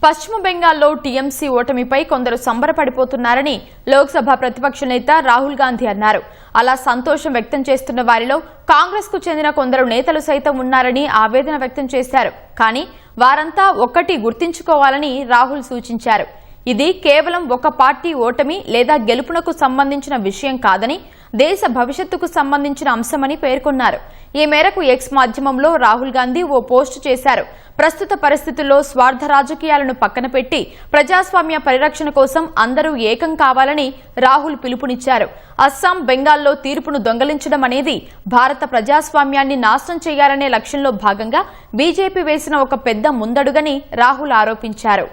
పశ్చిమ బెంగాల్లో టీఎంసీ ఓటమిపై కొందరు సంబరపడిపోతున్నారని లోక్సభ ప్రతిపక్ష నేత రాహుల్ గాంధీ అన్నారు. అలా సంతోషం వ్యక్తం చేస్తున్న వారిలో కాంగ్రెస్ కు చెందిన కొందరు నేతలు సైతం ఉన్నారని ఆవేదన వ్యక్తం చేశారు. కానీ వారంతా ఒక్కటి గుర్తుంచుకోవాలని రాహుల్ సూచించారు. ఇది కేవలం ఒక పార్టీ ఓటమి లేదా గెలుపునకు సంబంధించిన విషయం కాదని, దేశ భవిష్యత్తుకు సంబంధించిన అంశమని పేర్కొన్నారు. ఈ మేరకు ఎక్స్ మాధ్యమంలో రాహుల్ గాంధీ ఓ పోస్టు చేశారు. ప్రస్తుత పరిస్థితుల్లో స్వార్థ రాజకీయాలను పక్కన పెట్టి ప్రజాస్వామ్య పరిరక్షణ కోసం అందరూ ఏకం కావాలని రాహుల్ పిలుపునిచ్చారు. అస్సాం, బెంగాల్లో తీర్పును దొంగలించడం అనేది భారత ప్రజాస్వామ్యాన్ని నాశనం చేయాలనే లక్ష్యంలో భాగంగా బీజేపీ వేసిన ఒక పెద్ద ముందడుగని రాహుల్ ఆరోపించారు.